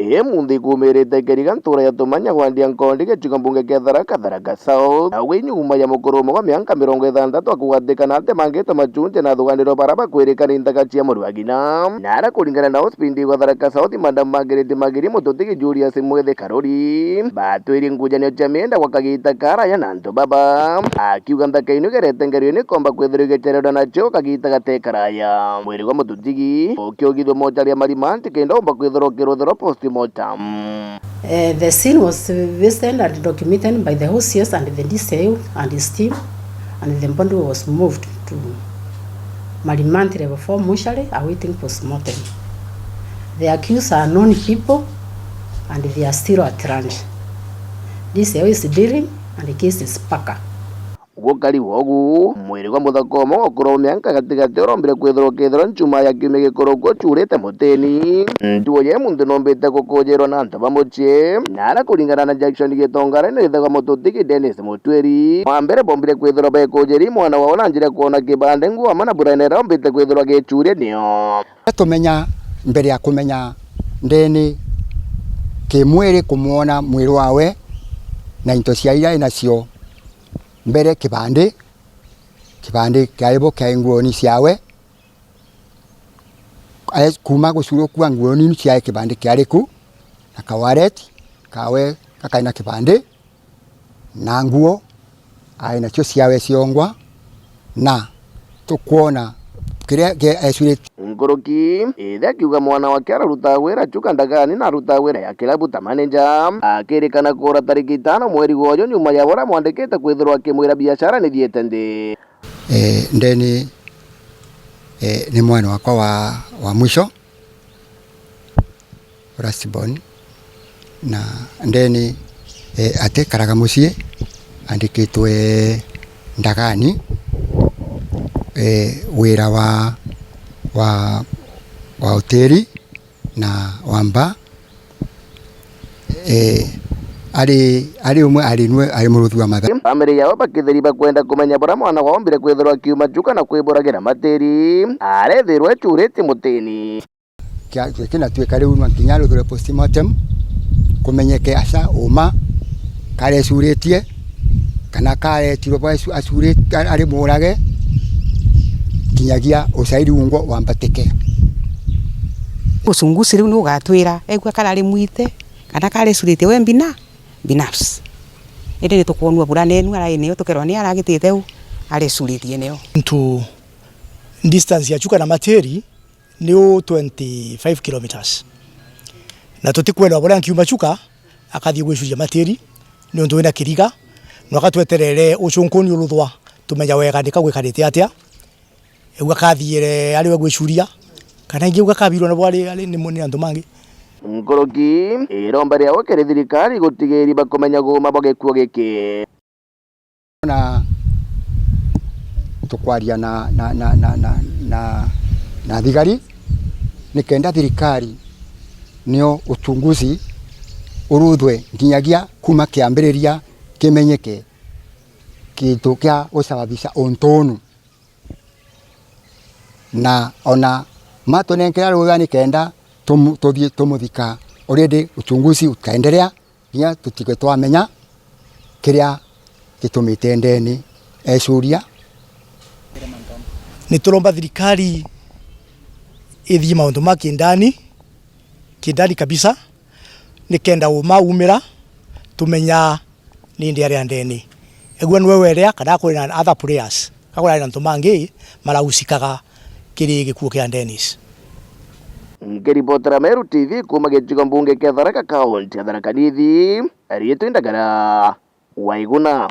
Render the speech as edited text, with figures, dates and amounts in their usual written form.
mundi kumerete keriga ntura yatumanya kwandia nkondi gĩcigo mbunge kĩa Tharaka South nawe nyuma ya mũkũrũmo wa mĩaka 60 akũgwatikana ate mangĩte machunje na thũganĩro bara bakwĩrĩkana indaga cia mũrwagina nara kũringana na hospindi wa Tharaka South Madam Margaret Magiri mũtũtigi Julius Mwethe Karori batwĩri ngujanio cia mĩenda kwa kagita karaya na ntũ baba akiuga ndakainu gerete ngerio nĩ komba kwĩthĩrwo gĩcerero nacio kagita gate karaya mwĩrĩ wa mũtũtigi ũkĩogithwo mojaria marimanti kenda omba kwĩthĩrwo kĩrũthĩro postmortem. The scene was visited and documented by the OCS and the DCI and his team, and the body was moved to Marimanti Level 4 mortuary awaiting postmortem. The accused are known people and they are still at ranch. DCI is dealing and the case is paka. Gukari wogu mwiri wa muthakomo okoro myanka gatigati orombire kwithirwo kithiro ncuma ya kiume gikorogwo curite muteni nduo ye mundu nombite gukujerwo na ntaba mucie nara kuringana na Jackson Gitongara ni thaga mututigi Dennis Mutweri wa mbere bombire kwithirwo bekujeri mwana wao na njire kuona kibande nguo mana buranera ombite kwithirwo gicurie nio tumenya mbere ya kumenya ndeni kimwiri kumuona mwiri wawe na into cia ira inacio mbere kibande kaibo kaingwoni ciawe kuma gucuro kwa ngwoni ciae kibande kiariku na kawaret kawe kakaina kibande na nguo aina cio ciawe ciongwa na tukuona kiria esure ngoroki ida kiuga mwana wake araruta wira chuka ndagani na ruta wira ya kilabu ta manager akirikana kura tariki 5 mweri gojo nyuma ya bora mwandikite kwithirwa kimwira biashara ni thiete ndi ndeni ni mwana wakwa wa mwisho Rasibon na ndeni ate karaga mucie andikitwe ndagani wira wa hoteli na wamba ari umwe ari muruthi wa matha family yao bakithiri bakwenda kumenya bora mwana wao mbire kwithirwa kiuma juka na kwiburagira materi arethirwe curite muteni kina tweka riu nginya ruthire postmortem kumenyeke asa uma kare curitie kana kare tiro bwa acurite ari murage kinyagia usairi ungo wambatike usungusi riu nugatwira egwa karari mwite kana kare curite we binaps ende tukonwa burane enu ara eneo tukerwa ni aragitite u ari curitie neo to distance ya chuka na materi ni 25 kilometers na tutikwenda bora nkiuma chuka akathie gwicuria materi ni undu wina kiriga no akatweterere ucunkuni uruthwa tumenya wega ndikagwikarite atia egwa kathiire ari we gwicuria kana ingi ugakabirwo na bwari ni muni andu mangi ngoroki iromba ria wakere thirikari gutigiri bakomenya guma bagekuo giki na tukwaria na thigari nikenda thirikari nio uchunguzi uruthwe nginyagia kuma kiambiriria kimenyeke kitu kia usababisha ontonu na ona matonenkera rugani kenda tumuthika already uchunguzi ukaendelea nya tutigwe twamenya kiria gitumite ndeni ecuria ni turomba thirikari ithie maundu ma kindani kabisa nikenda umira tumenya ni ndi ari ndeni egwa nwe werea kana kuri na other players kakora na ntumangi marahusikaga kiri gikuo kia Dennis. Ngiripotera Meru TV kuma gĩcigo mbunge kĩa Tharaka County ya Tharaka Nithi Arietũ Ndagara Waiguna.